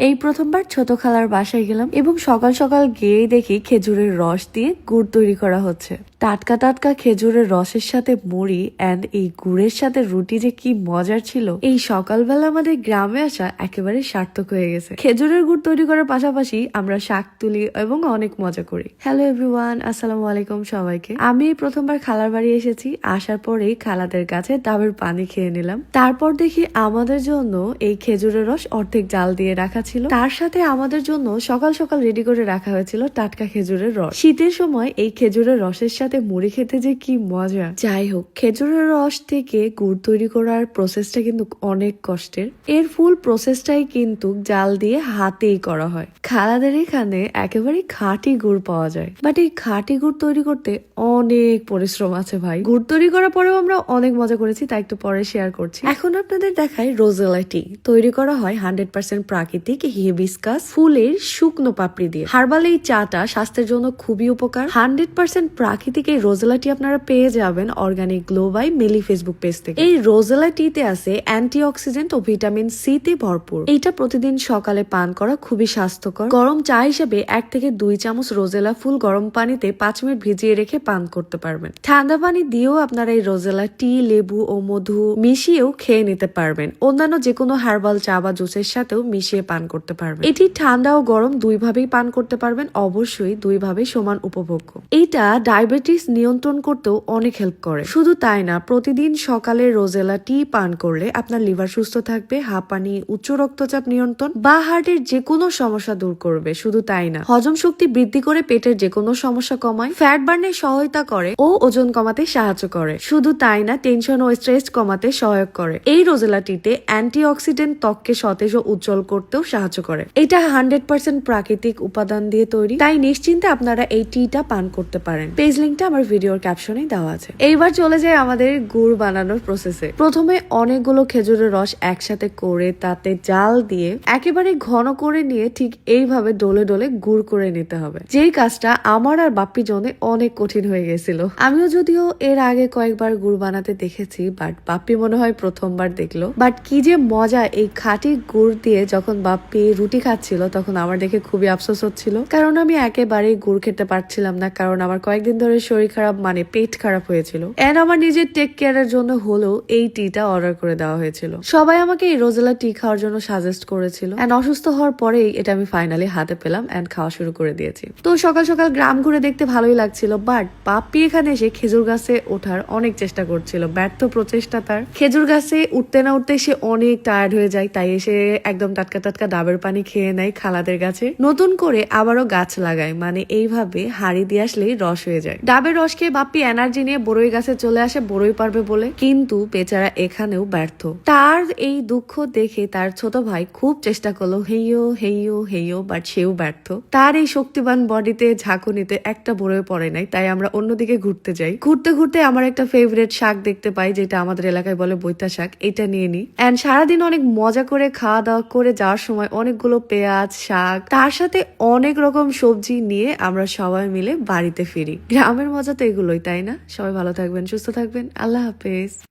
এই প্রথমবার ছোট খালার বাসায় গেলাম এবং সকাল সকাল গিয়ে দেখি খেজুরের রস দিয়ে গুড় তৈরি করা হচ্ছে। টাটকা টাটকা খেজুরের রসের সাথে মুড়ি এন্ড এই গুড়ের সাথে রুটি যে কি মজার ছিল। এই সকালবেলা আমাদের গ্রামে আসা একেবারে সার্থক হয়ে গেছে। খেজুরের গুড় তৈরি করার পাশাপাশি আমরা শাক তুলি এবং অনেক মজা করি। হ্যালো এভরিওয়ান, আসসালামু আলাইকুম সবাইকে। আমি প্রথমবার খালার বাড়ি এসেছি। আসার পরেই খালাদের কাছে ডাবের পানি খেয়ে নিলাম। তারপর দেখি আমাদের জন্য এই খেজুরের রস অর্ধেক জাল দিয়ে রাখা ছিল। তার সাথে আমাদের জন্য সকাল সকাল রেডি করে রাখা হয়েছিল টাটকা খেজুরের রস। শীতের সময় এই খেজুরের রসের সাথে মুড়ি খেতে যে কি মজা। যাই হোক, খেজুরের রস থেকে গুড় তৈরি করার প্রসেসটা কিন্তু অনেক কষ্টের। এর ফুল প্রসেসটাই কিন্তু জাল দিয়ে হাতেই করা হয়। খালাদের এখানে একেবারে খাঁটি গুড় পাওয়া যায়, বাট এই খাঁটি গুড় তৈরি করতে অনেক পরিশ্রম আছে ভাই। গুড় তৈরি করার পরেও আমরা অনেক মজা করেছি, তাই একটু পরে শেয়ার করছি। এখন আপনাদের দেখাই রোজেলা টি। তৈরি করা হয় 100% প্রাকৃতিক হিবিস্কাস ফুলের শুকনো পাপড়ি দিয়ে। হার্বাল এই চাটা স্বাস্থ্যের জন্য খুবই উপকার। 100% প্রাকৃতিক এই রোজেলা টি আপনারা পেয়ে যাবেন organic glow by Mili Facebook page থেকে। এই রোজেলা টিতে আছে অ্যান্টিঅক্সিডেন্ট ও ভিটামিন সি তে ভরপুর। এইটা প্রতিদিন সকালে পান করা খুবই স্বাস্থ্যকর। গরম চা হিসেবে 1 থেকে 2 চামচ রোজেলা ফুল গরম পানিতে 5 মিনিট ভিজিয়ে রেখে পান করতে পারবেন। ঠান্ডা পানি দিয়েও আপনারা এই রোজেলা টি, লেবু ও মধু মিশিয়েও খেয়ে নিতে পারবেন। অন্যান্য যে কোনো হার্বাল চা বা জুসের সাথেও মিশিয়ে পান করতে পারবেন। এটি ঠান্ডা ও গরম দুইভাবেই পান করতে পারবেন, অবশ্যই দুইভাবে সমান উপভোগ্য। এইটা ডায়াবেটিস নিয়ন্ত্রণ করতেও অনেক হেল্প করে। শুধু তাই না, প্রতিদিন সকালে রোজেলা টি পান করলে আপনার লিভার সুস্থ থাকবে, হাঁপানি, উচ্চ রক্তচাপ নিয়ন্ত্রণ বা হার্টের যে কোনো সমস্যা দূর করবে। শুধু তাই না, হজম শক্তি বৃদ্ধি করে পেটের যে কোনো সমস্যা কমায়, ফ্যাট বার্নে সহায়তা করে ও ওজন কমাতে সাহায্য করে। শুধু তাই না, টেনশন ও স্ট্রেস কমাতে সহায়ক করে। এই রোজেলা টিতে অ্যান্টিঅক্সিডেন্ট ত্বককে সতেজ ও উজ্জ্বল করতেও সাহায্য করে। এটা 100% প্রাকৃতিক উপাদান দিয়ে তৈরি, তাই নিশ্চিন্তে আপনারা এই টিটা পান করতে পারেন। পেজ লিঙ্কটা আমার ভিডিওর ক্যাপশনে দেওয়া আছে। এইবার চলে যায় আমাদের গুড় বানানোর প্রসেসে। প্রথমে অনেকগুলো খেজুরের রস একসাথে করে তাতে জাল দিয়ে একেবারে ঘন করে নিয়ে ঠিক এইভাবে ডলে ডলে গুড় করে নিতে হবে। যেই কাজটা আমার আর বাপ্পি জনে অনেক কঠিন হয়ে গেছিল। আমিও যদিও এর আগে কয়েকবার গুড় বানাতে দেখেছি, বাট বাপ্পি মনে হয় প্রথমবার দেখলো। বাট কি যে মজা এই খাঁটি গুড় দিয়ে। যখন বাপ্পি রুটি খাচ্ছিল তখন আমার দেখে খুবই আফসোস হচ্ছিল, কারণ আমি একেবারেই গুড় খেতে পারছিলাম না, কারণ আমার কয়েকদিন ধরে শরীর খারাপ মানে পেট খারাপ হয়েছিল। এন্ড আমার নিজের টেক কেয়ারের জন্য হলেও এই টিটা অর্ডার করে দেওয়া হয়েছিল। সবাই আমাকে এই রোজেলা টি খাওয়ার জন্য সাজেস্ট করেছিল, এন্ড অসুস্থ হওয়ার পরেই এটা আমি ফাইনালি হাতে পেলাম এন্ড খাওয়া শুরু করে দিয়েছি। তো সকাল সকাল গ্রাম ঘুরে দেখতে ভালোই লাগছিল, বাট বাপ্পি এখানে এসে খেজুর গাছে ওঠার অনেক চেষ্টা করছিল। ব্যর্থ প্রচেষ্টা তার। খেজুর গাছে উঠতে না উঠতে সে অনেক টায়ার্ড হয়ে যায়, তাই এসে একদম টাটকা টাটকা ডাবের পানি খেয়ে নেয় খালাদের গাছে। নতুন করে আবারও গাছ লাগায়, মানে এইভাবে হাড়ি দিয়ে আসলেই রস হয়ে যায়। ডাবের রস খেয়ে বাপ্পি এনার্জি নিয়ে বড়ই গাছে চলে আসে বড়ই পারবে বলে, কিন্তু বেচারা এখানেও ব্যর্থ। তার এই দুঃখ দেখে তার ছোট ভাই খুব চেষ্টা করলো হেইও হেইও হেইও, বাট সেও ব্যর্থ। তার এই শক্তিবান বডিতে ঝাঁকুনিতে একটা বড়ই পড়ে নাই, তাই আমরা অন্যদিকে ঘুরতে যাই। ঘুরতে ঘুরতে আমার একটা ফেভারিট শাক দেখতে পাই, যেটা আমাদের এলাকায় বলে বৈতা শাক। এটা নিয়ে নিই এন্ড সারাদিন অনেক মজা করে খাওয়া দাওয়া করে যাওয়ার সময় অনেকগুলো পেঁয়াজ, শাক, তার সাথে অনেক রকম সবজি নিয়ে আমরা সবাই মিলে বাড়িতে ফিরি। গ্রামের মজা তো এগুলোই, তাই না? সবাই ভালো থাকবেন, সুস্থ থাকবেন। আল্লাহ হাফেজ।